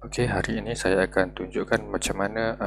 Okey, hari ini saya akan tunjukkan macam mana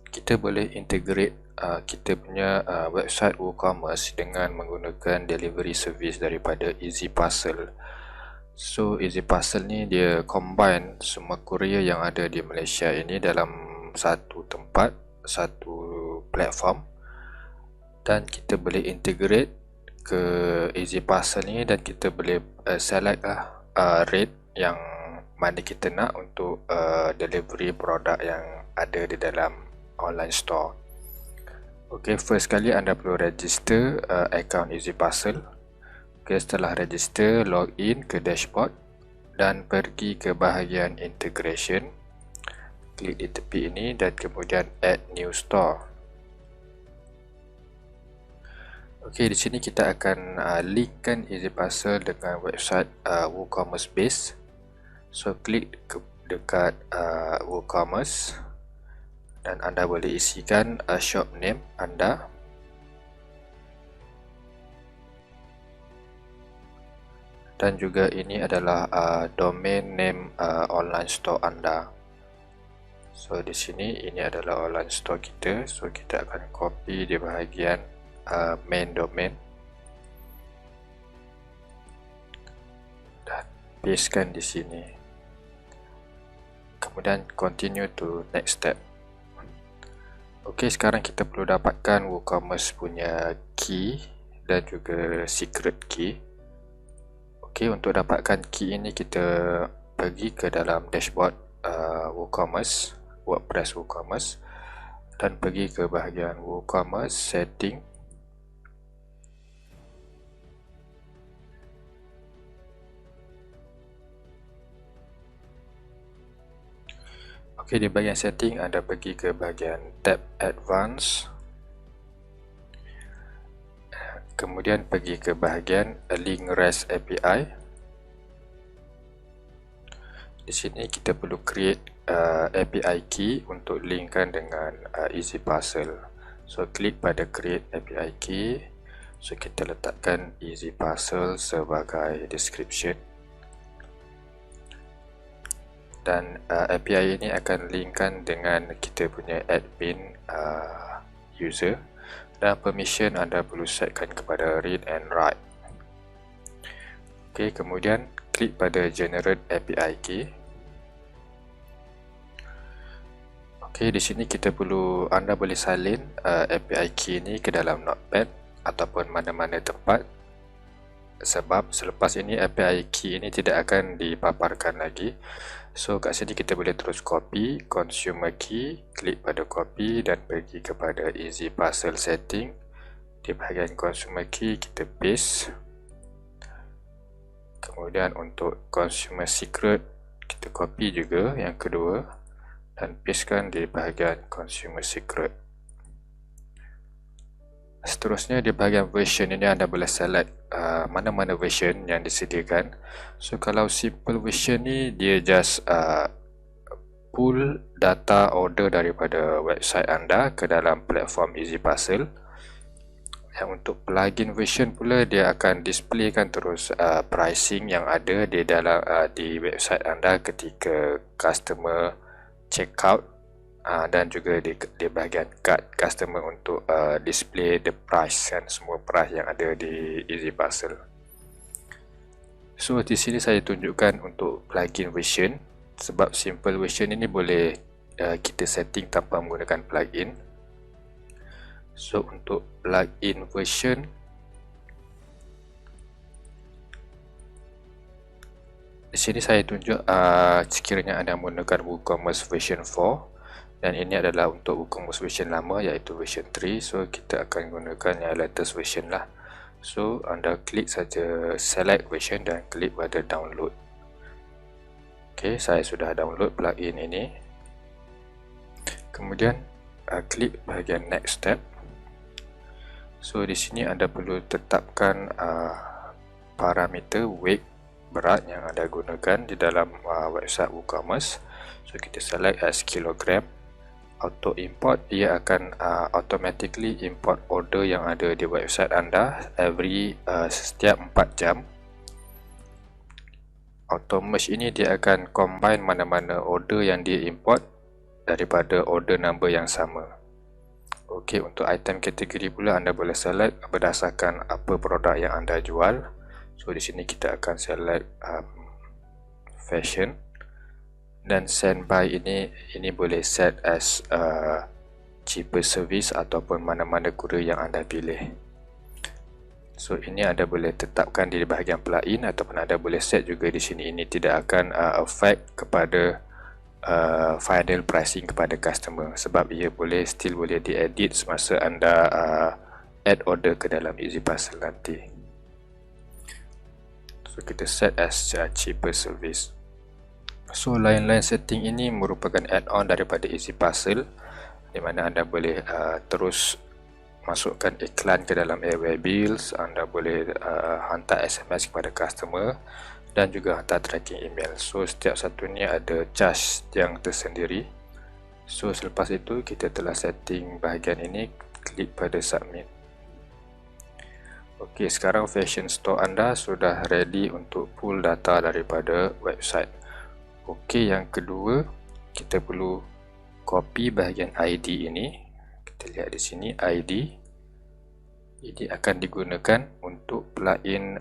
kita boleh integrate kita punya website WooCommerce dengan menggunakan delivery service daripada Easy Parcel. So Easy Parcel ni dia combine semua courier yang ada di Malaysia ini dalam satu tempat, satu platform, dan kita boleh integrate ke Easy Parcel ni dan kita boleh select rate yang mana kita nak untuk delivery produk yang ada di dalam online store. Ok, first kali anda perlu register account Easy Parcel. Ok, setelah register, login ke dashboard dan pergi ke bahagian integration. Klik di tepi ini dan kemudian add new store. Ok, di sini kita akan linkkan Easy Parcel dengan website WooCommerce base. So klik dekat WooCommerce dan anda boleh isikan shop name anda, dan juga ini adalah domain name online store anda. So di sini ini adalah online store kita. So kita akan copy di bahagian main domain dan pastekan di sini. Kemudian continue to next step. Ok, sekarang kita perlu dapatkan WooCommerce punya key dan juga secret key. Ok, untuk dapatkan key ini kita pergi ke dalam dashboard WooCommerce, WordPress WooCommerce, dan pergi ke bahagian WooCommerce setting. Ok, di bahagian setting anda pergi ke bahagian tab advance, kemudian pergi ke bahagian link REST API. Di sini kita perlu create API key untuk linkkan dengan Easy Parcel. So klik pada create API key. So kita letakkan Easy Parcel sebagai description. Dan API ini akan linkkan dengan kita punya admin user, dan permission anda perlu setkan kepada read and write. Ok, kemudian klik pada generate API key. Ok, di sini kita perlu, anda boleh salin API key ini ke dalam notepad ataupun mana-mana tempat, sebab selepas ini API key ini tidak akan dipaparkan lagi. So kat sini kita boleh terus copy consumer key, klik pada copy dan pergi kepada Easy Parcel setting. Di bahagian consumer key kita paste. Kemudian untuk consumer secret kita copy juga yang kedua dan pastekan di bahagian consumer secret. Seterusnya di bahagian version ini anda boleh select mana-mana version yang disediakan. So kalau simple version ni dia just pull data order daripada website anda ke dalam platform Easy Parcel. Yang untuk plugin version pula dia akan displaykan terus pricing yang ada di dalam di website anda ketika customer check out. Dan juga di bahagian card customer untuk display the price kan, semua price yang ada di Easy Parcel. So di sini saya tunjukkan untuk plugin version, sebab simple version ini boleh kita setting tanpa menggunakan plugin. So untuk plugin version, di sini saya tunjuk sekiranya anda menggunakan WooCommerce version 4. Dan ini adalah untuk WooCommerce version lama, iaitu version 3. So kita akan gunakan yang latest version lah. So anda klik saja select version dan klik pada download. Ok, saya sudah download plugin ini. Kemudian klik bahagian next step. So di sini anda perlu tetapkan parameter weight, berat yang anda gunakan di dalam website WooCommerce. So kita select as kilogram. Auto import, dia akan automatically import order yang ada di website anda setiap 4 jam. Auto merge ini dia akan combine mana-mana order yang dia import daripada order number yang sama. Okey, untuk item kategori pula anda boleh select berdasarkan apa produk yang anda jual. So di sini kita akan select fashion, dan send by ini boleh set as cheaper service ataupun mana-mana courier yang anda pilih. So ini anda boleh tetapkan di bahagian plugin ataupun anda boleh set juga di sini. Ini tidak akan affect kepada final pricing kepada customer, sebab ia still boleh diedit semasa anda add order ke dalam Easy Parcel nanti. So kita set as cheaper service. So lain-lain setting ini merupakan add-on daripada Easy Parcel, di mana anda boleh terus masukkan iklan ke dalam Airway Bills, anda boleh hantar SMS kepada customer dan juga hantar tracking email. So setiap satunya ada charge yang tersendiri. So selepas itu kita telah setting bahagian ini, klik pada submit. Okey, sekarang fashion store anda sudah ready untuk pull data daripada website. Okey, yang kedua kita perlu copy bahagian ID ini. Kita lihat di sini ID. Ini akan digunakan untuk plugin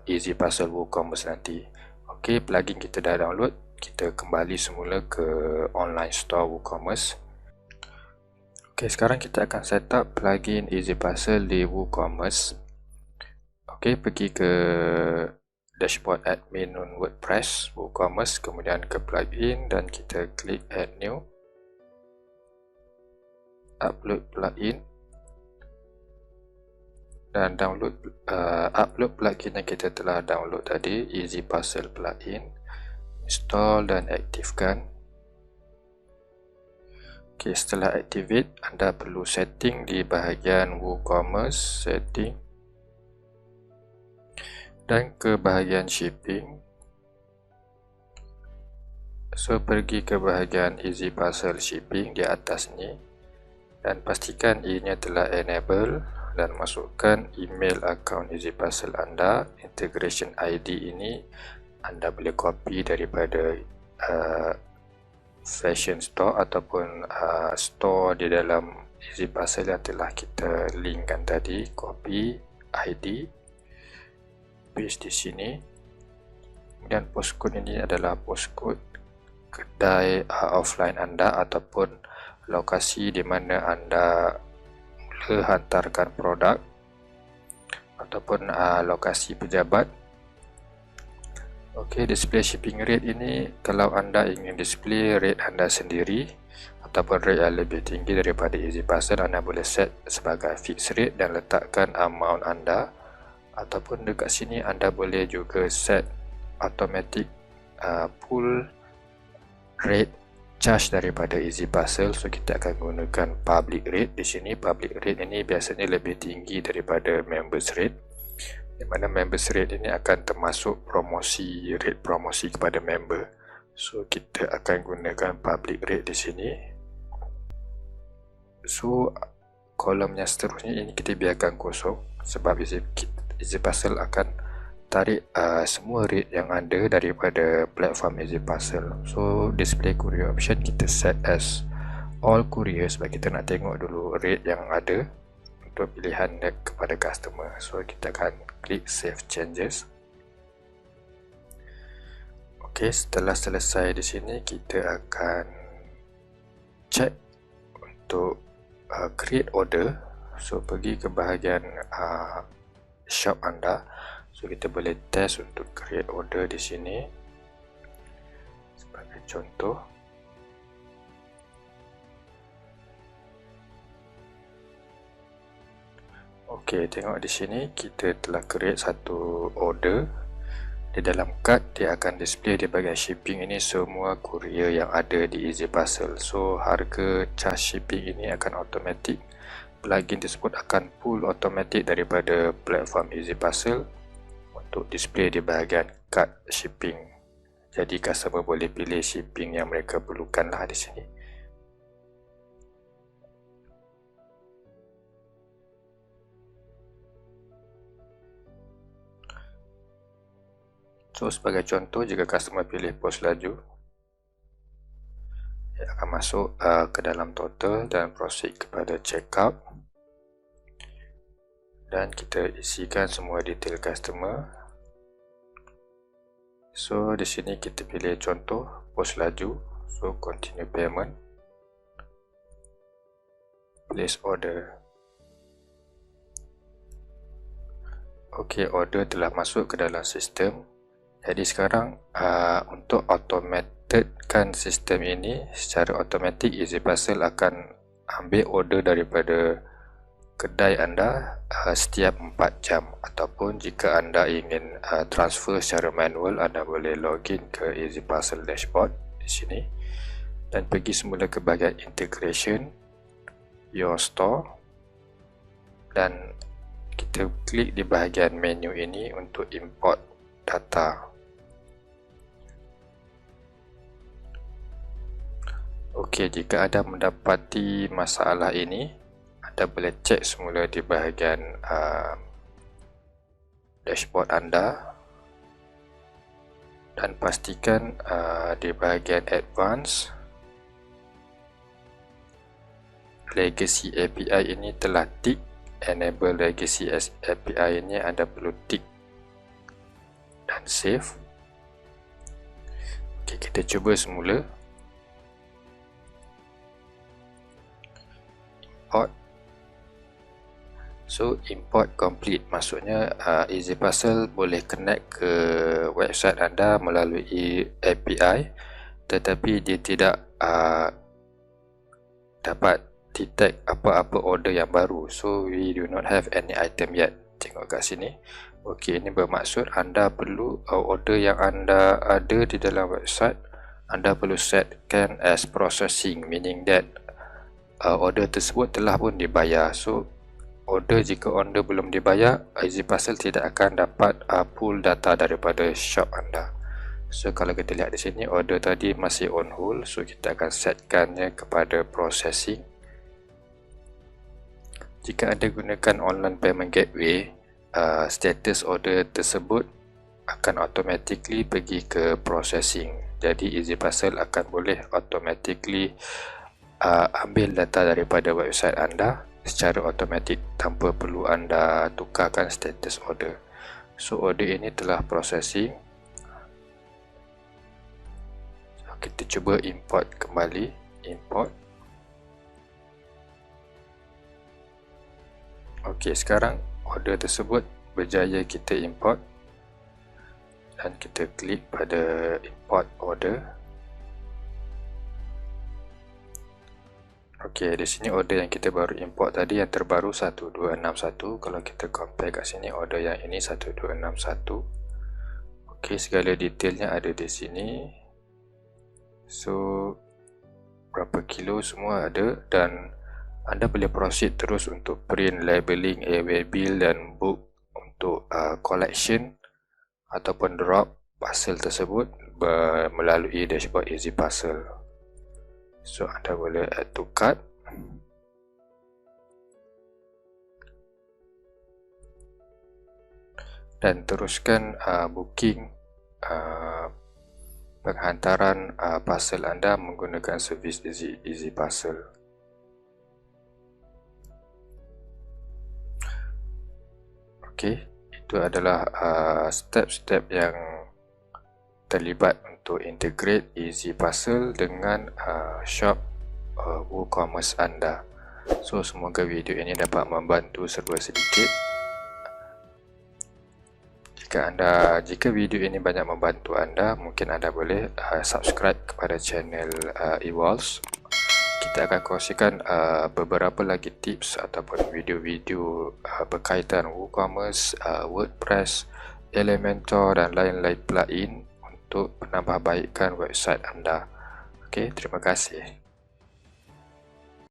Easy Parcel WooCommerce nanti. Okey, plugin kita dah download. Kita kembali semula ke online store WooCommerce. Okey, sekarang kita akan set up plugin Easy Parcel di WooCommerce. Okey, pergi ke dashboard admin on WordPress WooCommerce, kemudian ke plugin dan kita klik add new, upload plugin dan upload plugin yang kita telah download tadi, Easy Parcel plugin, install dan aktifkan. Okey, setelah activate anda perlu setting di bahagian WooCommerce setting dan ke bahagian shipping. So pergi ke bahagian Easy Parcel shipping di atas ni dan pastikan ianya telah enable dan masukkan email account Easy Parcel anda. Integration ID ini anda boleh copy daripada fashion store ataupun store di dalam Easy Parcel yang telah kita linkkan tadi. Copy ID, paste di sini. Kemudian postcode ini adalah postcode kedai offline anda ataupun lokasi di mana anda mula hantarkan produk ataupun lokasi pejabat. Okey, display shipping rate ini kalau anda ingin display rate anda sendiri ataupun rate yang lebih tinggi daripada Easy Parcel, anda boleh set sebagai fixed rate dan letakkan amount anda, ataupun dekat sini anda boleh juga set automatic pull rate charge daripada Easy Parcel. So kita akan gunakan public rate di sini. Public rate ini biasanya lebih tinggi daripada members rate, di mana members rate ini akan termasuk rate promosi kepada member. So kita akan gunakan public rate di sini. So kolom yang seterusnya ini kita biarkan kosong sebab Easy Parcel akan tarik semua rate yang ada daripada platform Easy Parcel. So display courier option kita set as all courier sebab kita nak tengok dulu rate yang ada untuk pilihan kepada customer. So kita akan klik save changes. Okey, setelah selesai di sini kita akan check untuk create order. So pergi ke bahagian shop anda. So kita boleh test untuk create order di sini sebagai contoh. Okey, tengok di sini kita telah create satu order. Di dalam cart dia akan display di bahagian shipping ini semua courier yang ada di Easy Parcel. So harga charge shipping ini akan automatic. Plugin tersebut akan pull automatic daripada platform Easy Parcel untuk display di bahagian cart shipping. Jadi customer boleh pilih shipping yang mereka perlukan lah di sini. So sebagai contoh, jika customer pilih pos laju, ia akan masuk ke dalam total dan proceed kepada checkout, dan kita isikan semua detail customer. So di sini kita pilih contoh pos laju, so continue payment, place order. Okey, order telah masuk ke dalam sistem. Jadi sekarang untuk automatedkan sistem ini secara automatik, EasyParcel akan ambil order daripada kedai anda setiap 4 jam, ataupun jika anda ingin transfer secara manual, anda boleh login ke EasyParcel dashboard di sini dan pergi semula ke bahagian integration, your store, dan kita klik di bahagian menu ini untuk import data. Okey, jika anda mendapati masalah ini, anda boleh cek semula di bahagian dashboard anda dan pastikan di bahagian advance legacy API ini telah tick. Enable legacy API ini anda perlu tick dan save. Okey, kita cuba semula. Import. So import complete, maksudnya EasyParcel boleh connect ke website anda melalui API, tetapi dia tidak dapat detect apa-apa order yang baru. So we do not have any item yet. Tengok kat sini. Okey, ini bermaksud anda perlu order yang anda ada di dalam website, anda perlu setkan as processing, meaning that order tersebut telah pun dibayar. So order, jika order belum dibayar, EasyParcel tidak akan dapat pull data daripada shop anda. So kalau kita lihat di sini, order tadi masih on hold, so kita akan setkannya kepada processing. Jika anda gunakan online payment gateway, status order tersebut akan automatically pergi ke processing. Jadi EasyParcel akan boleh automatically ambil data daripada website anda secara automatik tanpa perlu anda tukarkan status order. So order ini telah processing. So, kita cuba import kembali. Import. Okey, sekarang order tersebut berjaya kita import dan kita klik pada import order. Okey, di sini order yang kita baru import tadi yang terbaru 1261. Kalau kita compare kat sini, order yang ini 1261. Okey, segala detailnya ada di sini. So berapa kilo semua ada, dan anda boleh proceed terus untuk print, labeling, airway bill dan book untuk collection ataupun drop parcel tersebut melalui dashboard EasyParcel. So anda boleh add to cart. Dan teruskan booking penghantaran parcel anda menggunakan servis EasyParcel. Okey, itu adalah step-step yang terlibat untuk integrate EasyParcel dengan shop WooCommerce anda. So semoga video ini dapat membantu serba sedikit. Jika video ini banyak membantu anda, mungkin anda boleh subscribe kepada channel Evolves. Kita akan kongsikan beberapa lagi tips ataupun video-video berkaitan WooCommerce, WordPress, Elementor dan lain-lain plugin untuk penambahbaikan website anda. Okey, terima kasih.